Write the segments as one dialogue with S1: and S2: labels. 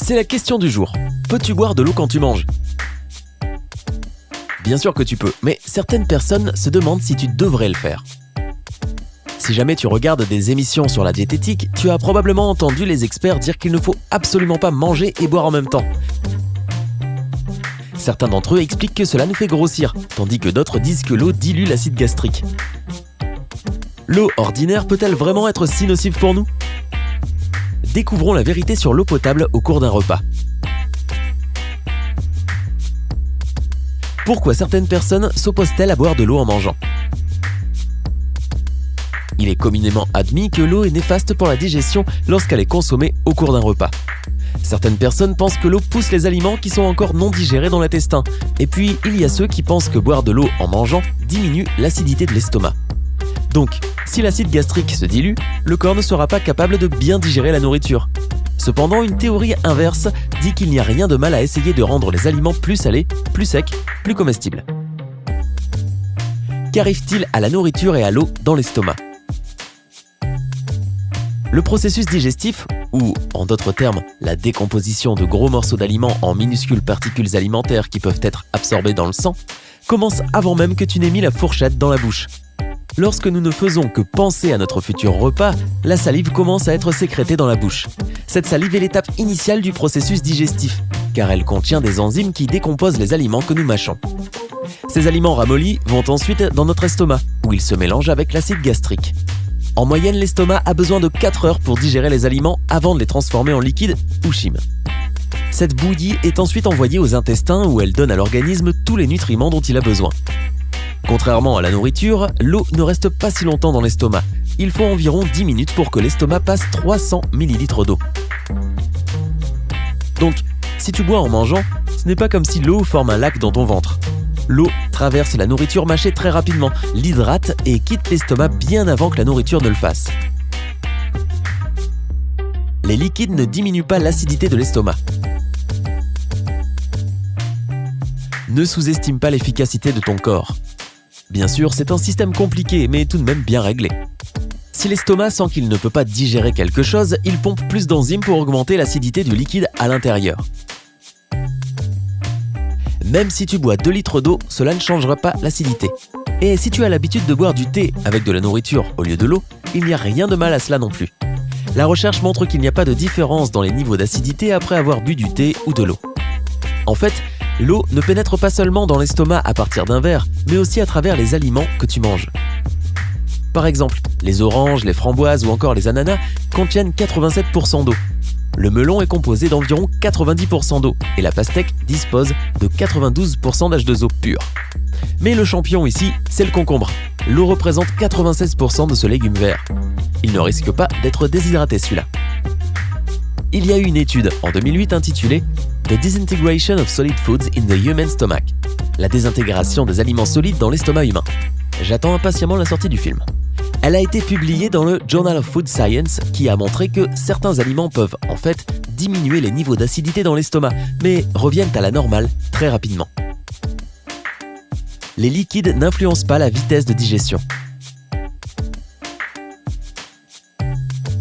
S1: C'est la question du jour. Peux-tu boire de l'eau quand tu manges ? Bien sûr que tu peux, mais certaines personnes se demandent si tu devrais le faire. Si jamais tu regardes des émissions sur la diététique, tu as probablement entendu les experts dire qu'il ne faut absolument pas manger et boire en même temps. Certains d'entre eux expliquent que cela nous fait grossir, tandis que d'autres disent que l'eau dilue l'acide gastrique. L'eau ordinaire peut-elle vraiment être si nocive pour nous ? Découvrons la vérité sur l'eau potable au cours d'un repas. Pourquoi certaines personnes s'opposent-elles à boire de l'eau en mangeant ? Il est communément admis que l'eau est néfaste pour la digestion lorsqu'elle est consommée au cours d'un repas. Certaines personnes pensent que l'eau pousse les aliments qui sont encore non digérés dans l'intestin. Et puis, il y a ceux qui pensent que boire de l'eau en mangeant diminue l'acidité de l'estomac. Donc, si l'acide gastrique se dilue, le corps ne sera pas capable de bien digérer la nourriture. Cependant, une théorie inverse dit qu'il n'y a rien de mal à essayer de rendre les aliments plus salés, plus secs, plus comestibles. Qu'arrive-t-il à la nourriture et à l'eau dans l'estomac ? Le processus digestif, ou en d'autres termes, la décomposition de gros morceaux d'aliments en minuscules particules alimentaires qui peuvent être absorbées dans le sang, commence avant même que tu n'aies mis la fourchette dans la bouche. Lorsque nous ne faisons que penser à notre futur repas, la salive commence à être sécrétée dans la bouche. Cette salive est l'étape initiale du processus digestif, car elle contient des enzymes qui décomposent les aliments que nous mâchons. Ces aliments ramollis vont ensuite dans notre estomac, où ils se mélangent avec l'acide gastrique. En moyenne, l'estomac a besoin de 4 heures pour digérer les aliments avant de les transformer en liquide ou chyme. Cette bouillie est ensuite envoyée aux intestins où elle donne à l'organisme tous les nutriments dont il a besoin. Contrairement à la nourriture, l'eau ne reste pas si longtemps dans l'estomac. Il faut environ 10 minutes pour que l'estomac passe 300 ml d'eau. Donc, si tu bois en mangeant, ce n'est pas comme si l'eau forme un lac dans ton ventre. L'eau traverse la nourriture mâchée très rapidement, l'hydrate et quitte l'estomac bien avant que la nourriture ne le fasse. Les liquides ne diminuent pas l'acidité de l'estomac. Ne sous-estime pas l'efficacité de ton corps. Bien sûr, c'est un système compliqué, mais tout de même bien réglé. Si l'estomac sent qu'il ne peut pas digérer quelque chose, il pompe plus d'enzymes pour augmenter l'acidité du liquide à l'intérieur. Même si tu bois 2 litres d'eau, cela ne changera pas l'acidité. Et si tu as l'habitude de boire du thé avec de la nourriture au lieu de l'eau, il n'y a rien de mal à cela non plus. La recherche montre qu'il n'y a pas de différence dans les niveaux d'acidité après avoir bu du thé ou de l'eau. En fait, l'eau ne pénètre pas seulement dans l'estomac à partir d'un verre, mais aussi à travers les aliments que tu manges. Par exemple, les oranges, les framboises ou encore les ananas contiennent 87% d'eau. Le melon est composé d'environ 90% d'eau et la pastèque dispose de 92% d'H2O pur. Mais le champion ici, c'est le concombre. L'eau représente 96% de ce légume vert. Il ne risque pas d'être déshydraté celui-là. Il y a eu une étude en 2008 intitulée « The Disintegration of Solid Foods in the Human Stomach », la désintégration des aliments solides dans l'estomac humain. J'attends impatiemment la sortie du film. Elle a été publiée dans le Journal of Food Science qui a montré que certains aliments peuvent en fait diminuer les niveaux d'acidité dans l'estomac, mais reviennent à la normale très rapidement. Les liquides n'influencent pas la vitesse de digestion.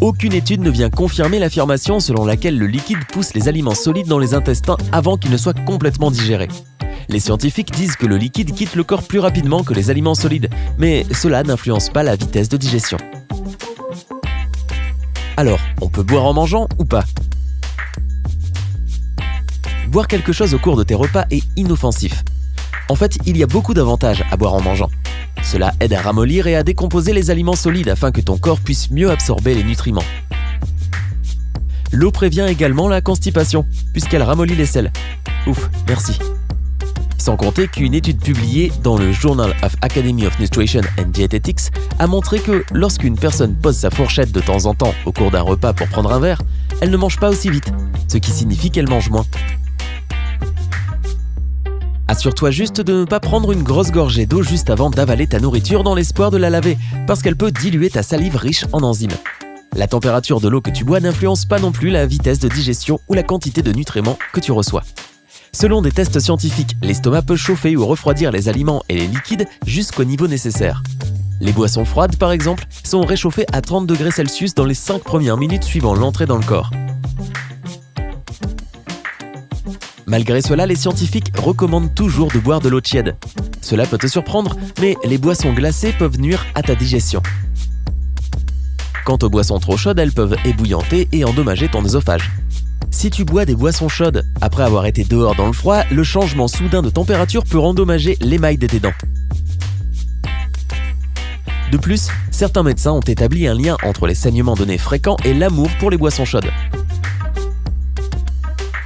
S1: Aucune étude ne vient confirmer l'affirmation selon laquelle le liquide pousse les aliments solides dans les intestins avant qu'ils ne soient complètement digérés. Les scientifiques disent que le liquide quitte le corps plus rapidement que les aliments solides, mais cela n'influence pas la vitesse de digestion. Alors, on peut boire en mangeant ou pas ? Boire quelque chose au cours de tes repas est inoffensif. En fait, il y a beaucoup d'avantages à boire en mangeant. Cela aide à ramollir et à décomposer les aliments solides afin que ton corps puisse mieux absorber les nutriments. L'eau prévient également la constipation, puisqu'elle ramollit les selles. Ouf, merci. Sans compter qu'une étude publiée dans le Journal of Academy of Nutrition and Dietetics a montré que lorsqu'une personne pose sa fourchette de temps en temps au cours d'un repas pour prendre un verre, elle ne mange pas aussi vite, ce qui signifie qu'elle mange moins. Assure-toi juste de ne pas prendre une grosse gorgée d'eau juste avant d'avaler ta nourriture dans l'espoir de la laver, parce qu'elle peut diluer ta salive riche en enzymes. La température de l'eau que tu bois n'influence pas non plus la vitesse de digestion ou la quantité de nutriments que tu reçois. Selon des tests scientifiques, l'estomac peut chauffer ou refroidir les aliments et les liquides jusqu'au niveau nécessaire. Les boissons froides, par exemple, sont réchauffées à 30 degrés Celsius dans les 5 premières minutes suivant l'entrée dans le corps. Malgré cela, les scientifiques recommandent toujours de boire de l'eau tiède. Cela peut te surprendre, mais les boissons glacées peuvent nuire à ta digestion. Quant aux boissons trop chaudes, elles peuvent ébouillanter et endommager ton œsophage. Si tu bois des boissons chaudes après avoir été dehors dans le froid, le changement soudain de température peut endommager l'émail de tes dents. De plus, certains médecins ont établi un lien entre les saignements de nez fréquents et l'amour pour les boissons chaudes.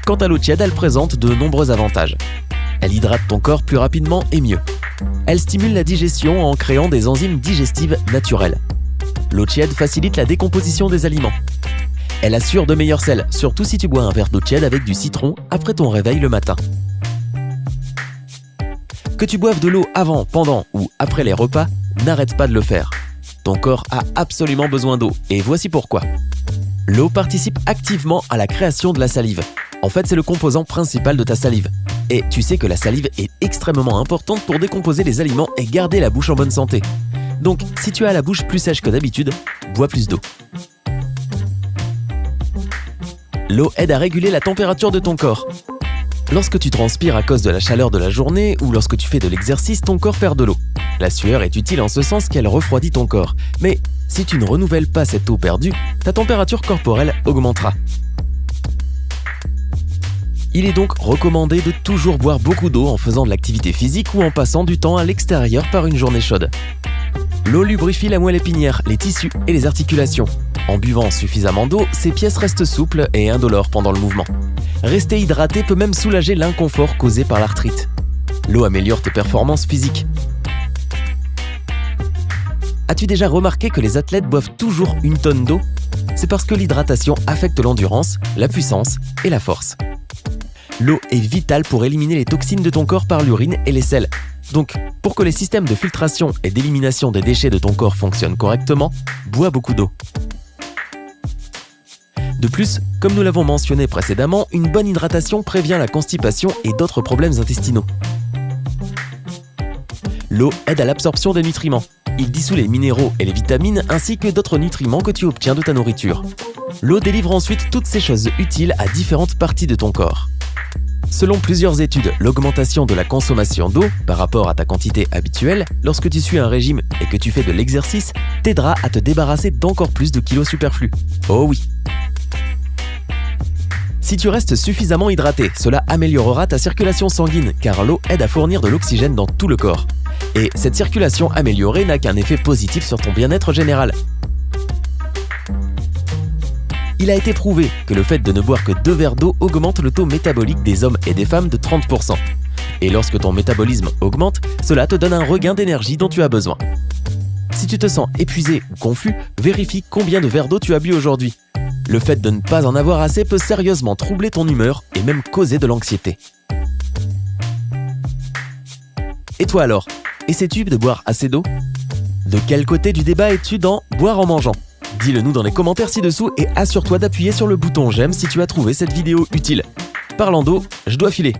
S1: Quant à l'eau tiède, elle présente de nombreux avantages. Elle hydrate ton corps plus rapidement et mieux. Elle stimule la digestion en créant des enzymes digestives naturelles. L'eau tiède facilite la décomposition des aliments. Elle assure de meilleurs sels, surtout si tu bois un verre d'eau tiède avec du citron après ton réveil le matin. Que tu boives de l'eau avant, pendant ou après les repas, n'arrête pas de le faire. Ton corps a absolument besoin d'eau, et voici pourquoi. L'eau participe activement à la création de la salive. En fait, c'est le composant principal de ta salive. Et tu sais que la salive est extrêmement importante pour décomposer les aliments et garder la bouche en bonne santé. Donc, si tu as la bouche plus sèche que d'habitude, bois plus d'eau. L'eau aide à réguler la température de ton corps. Lorsque tu transpires à cause de la chaleur de la journée ou lorsque tu fais de l'exercice, ton corps perd de l'eau. La sueur est utile en ce sens qu'elle refroidit ton corps. Mais si tu ne renouvelles pas cette eau perdue, ta température corporelle augmentera. Il est donc recommandé de toujours boire beaucoup d'eau en faisant de l'activité physique ou en passant du temps à l'extérieur par une journée chaude. L'eau lubrifie la moelle épinière, les tissus et les articulations. En buvant suffisamment d'eau, ces pièces restent souples et indolores pendant le mouvement. Rester hydraté peut même soulager l'inconfort causé par l'arthrite. L'eau améliore tes performances physiques. As-tu déjà remarqué que les athlètes boivent toujours 1 tonne d'eau ? C'est parce que l'hydratation affecte l'endurance, la puissance et la force. L'eau est vitale pour éliminer les toxines de ton corps par l'urine et les selles. Donc, pour que les systèmes de filtration et d'élimination des déchets de ton corps fonctionnent correctement, bois beaucoup d'eau. De plus, comme nous l'avons mentionné précédemment, une bonne hydratation prévient la constipation et d'autres problèmes intestinaux. L'eau aide à l'absorption des nutriments. Il dissout les minéraux et les vitamines ainsi que d'autres nutriments que tu obtiens de ta nourriture. L'eau délivre ensuite toutes ces choses utiles à différentes parties de ton corps. Selon plusieurs études, l'augmentation de la consommation d'eau par rapport à ta quantité habituelle, lorsque tu suis un régime et que tu fais de l'exercice, t'aidera à te débarrasser d'encore plus de kilos superflus. Oh oui! Si tu restes suffisamment hydraté, cela améliorera ta circulation sanguine car l'eau aide à fournir de l'oxygène dans tout le corps. Et cette circulation améliorée n'a qu'un effet positif sur ton bien-être général. Il a été prouvé que le fait de ne boire que 2 verres d'eau augmente le taux métabolique des hommes et des femmes de 30%. Et lorsque ton métabolisme augmente, cela te donne un regain d'énergie dont tu as besoin. Si tu te sens épuisé ou confus, vérifie combien de verres d'eau tu as bu aujourd'hui. Le fait de ne pas en avoir assez peut sérieusement troubler ton humeur et même causer de l'anxiété. Et toi alors, essaies-tu de boire assez d'eau ? De quel côté du débat es-tu dans « boire en mangeant » ? Dis-le nous dans les commentaires ci-dessous et assure-toi d'appuyer sur le bouton j'aime si tu as trouvé cette vidéo utile. Parlant d'eau, je dois filer.